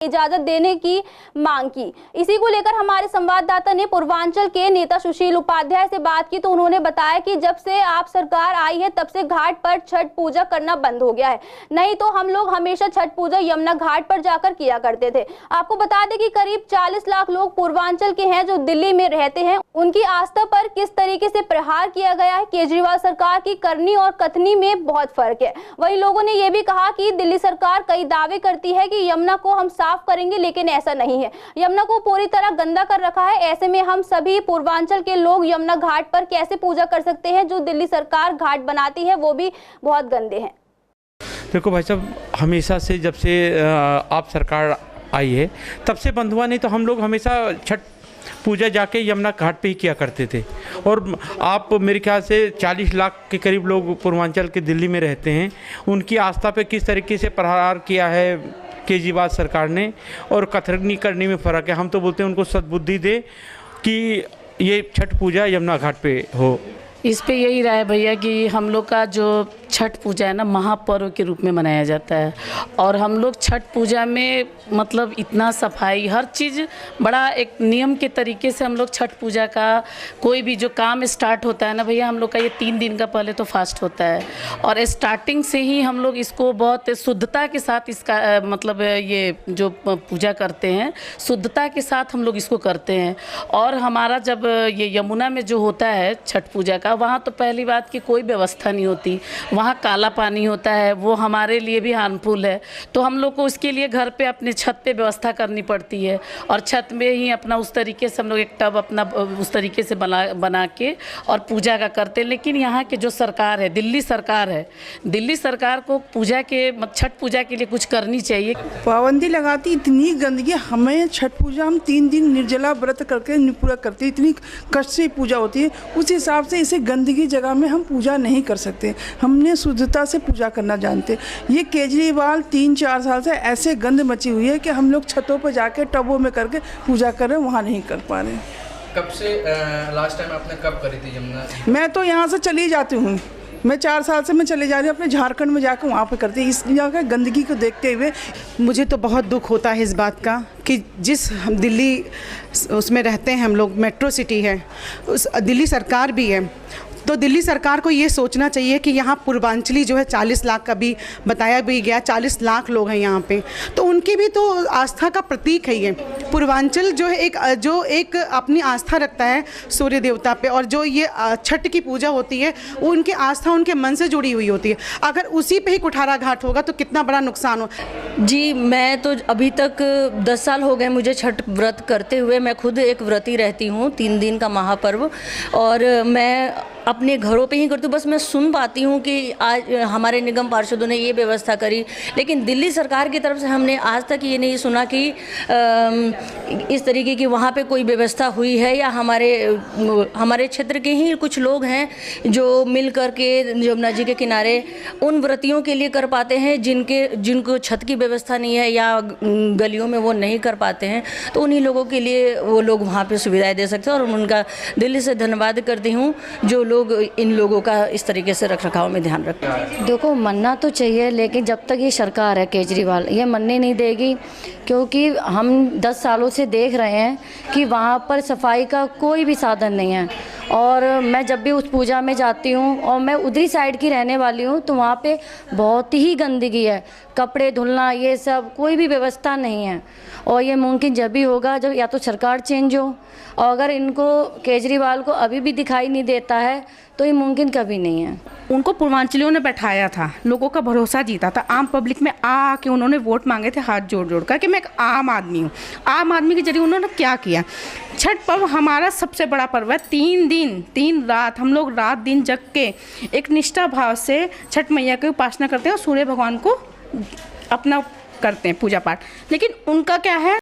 इजाजत देने की मांग की। इसी को लेकर हमारे संवाददाता ने पूर्वांचल के नेता सुशील उपाध्याय से बात की तो उन्होंने बताया कि जब से आप सरकार आई है तब से घाट पर छठ पूजा करना बंद हो गया है, नहीं तो हम लोग हमेशा छठ पूजा यमुना घाट पर जाकर किया करते थे। आपको बता दें कि करीब 40 लाख लोग पूर्वांचल के हैं जो दिल्ली में रहते हैं। उनकी आस्था पर किस तरीके से प्रहार किया गया है, केजरीवाल सरकार की करनी और कथनी में बहुत फर्क है। वही लोगों ने यह भी कहा कि दिल्ली सरकार कई दावे करती है कि यमुना को हम साफ करेंगे, लेकिन ऐसा नहीं है। यमुना को पूरी तरह गंदा कर रखा है। ऐसे में हम सभी पूर्वांचल के लोग यमुना घाट पर कैसे पूजा कर सकते हैं? जो दिल्ली सरकार घाट बनाती है वो भी बहुत गंदे हैं। देखो भाई साहब, हमेशा से जब से आप सरकार आई है तब से बंद हुआ नहीं, तो हम लोग हमेशा छठ पूजा जाके यमुना घाट पे ही किया करते थे। और आप मेरे ख्याल से 40 लाख के करीब लोग पूर्वांचल के दिल्ली में रहते हैं, उनकी आस्था पे किस तरीके से प्रहार किया है केजरीवाल सरकार ने, और कथनी करने में फ़र्क है। हम तो बोलते हैं उनको सद्बुद्धि दे कि ये छठ पूजा यमुना घाट पे हो। इस पे यही राय भैया कि हम लोग का जो छठ पूजा है ना, महापर्व के रूप में मनाया जाता है। और हम लोग छठ पूजा में मतलब इतना सफाई, हर चीज़ बड़ा एक नियम के तरीके से हम लोग छठ पूजा का कोई भी जो काम स्टार्ट होता है ना भैया, हम लोग का ये 3 दिन का पहले तो फास्ट होता है। और स्टार्टिंग से ही हम लोग इसको बहुत शुद्धता के साथ इसका मतलब ये जो पूजा करते हैं, शुद्धता के साथ हम लोग इसको करते हैं। और हमारा जब ये यमुना में जो होता है छठ पूजा का, वहाँ तो पहली बात कि कोई व्यवस्था नहीं होती, वहाँ काला पानी होता है, वो हमारे लिए भी हार्मफुल है। तो हम लोग को उसके लिए घर पे अपने छत पे व्यवस्था करनी पड़ती है, और छत में ही अपना उस तरीके से हम लोग एक टब अपना उस तरीके से बना के और पूजा का करते हैं। लेकिन यहाँ के जो सरकार है, दिल्ली सरकार है, दिल्ली सरकार को पूजा के छठ पूजा के लिए कुछ करनी चाहिए। पाबंदी लगाती, इतनी गंदगी। हमें छठ पूजा हम 3 दिन निर्जला व्रत करके पूरा करते, इतनी कष्ट से पूजा होती है। उस हिसाब से इसे गंदगी जगह में हम पूजा नहीं कर सकते। हमने शुद्धता से पूजा करना जानते। ये केजरीवाल 3-4 साल से ऐसे गंद मची हुई है कि हम लोग छतों पर जाके टबों में करके पूजा कर रहे हैं, वहाँ नहीं कर पा रहे। कब से लास्ट टाइम आपने कब करी थी यमुना? मैं तो यहाँ से चली जाती हूँ, मैं 4 साल से मैं चले जा रही हूँ अपने झारखंड में जाकर वहाँ पे करती है। इस जगह गंदगी को देखते हुए मुझे तो बहुत दुख होता है इस बात का कि जिस हम दिल्ली उसमें रहते हैं, हम लोग मेट्रो सिटी है, उस दिल्ली सरकार भी है, तो दिल्ली सरकार को ये सोचना चाहिए कि यहाँ पूर्वांचली जो है 40 लाख का भी बताया भी गया, 40 लाख लोग हैं यहाँ पे, तो उनकी भी तो आस्था का प्रतीक है ये। पूर्वांचल जो है जो एक अपनी आस्था रखता है सूर्य देवता पे, और जो ये छठ की पूजा होती है वो उनकी आस्था उनके मन से जुड़ी हुई होती है। अगर उसी पे ही कुठारा घाट होगा तो कितना बड़ा नुकसान हो। जी, मैं तो अभी तक 10 साल हो गए मुझे छठ व्रत करते हुए। मैं खुद एक व्रती रहती हूँ, 3 दिन का महापर्व, और मैं अपने घरों पे ही करती हूँ। बस मैं सुन पाती हूँ कि आज हमारे निगम पार्षदों ने ये व्यवस्था करी, लेकिन दिल्ली सरकार की तरफ से हमने आज तक ये नहीं सुना कि इस तरीके की वहाँ पे कोई व्यवस्था हुई है, या हमारे क्षेत्र के ही कुछ लोग हैं जो मिल कर के यमुना जी के किनारे उन व्रतियों के लिए कर पाते हैं जिनको छत की व्यवस्था नहीं है या गलियों में वो नहीं कर पाते हैं, तो उन्हीं लोगों के लिए वो लोग वहाँ पे सुविधाएं दे सकते हैं। और उनका दिल्ली से धन्यवाद करती हूँ जो लोग इन लोगों का इस तरीके से रखरखाव में ध्यान रखते हैं। देखो, मानना तो चाहिए, लेकिन जब तक ये सरकार है केजरीवाल, ये मानने नहीं देगी, क्योंकि हम 10 सालों से देख रहे हैं कि वहाँ पर सफाई का कोई भी साधन नहीं है। और मैं जब भी उस पूजा में जाती हूँ, और मैं उधरी साइड की रहने वाली हूँ, तो वहाँ पे बहुत ही गंदगी है, कपड़े धुलना ये सब कोई भी व्यवस्था नहीं है। और ये मुमकिन जब भी होगा जब या तो सरकार चेंज हो, और अगर इनको केजरीवाल को अभी भी दिखाई नहीं देता है तो ये मुमकिन कभी नहीं है। उनको पूर्वांचलियों ने बैठाया था, लोगों का भरोसा जीता था, आम पब्लिक में आके उन्होंने वोट मांगे थे हाथ जोड़ जोड़ कर कि मैं एक आम आदमी हूँ। आम आदमी के जरिए उन्होंने क्या किया? छठ पर्व हमारा सबसे बड़ा पर्व है। 3 दिन 3 रात हम लोग रात दिन जग के एक निष्ठा भाव से छठ मैया की उपासना करते हैं और सूर्य भगवान को अपना करते हैं पूजा पाठ। लेकिन उनका क्या है,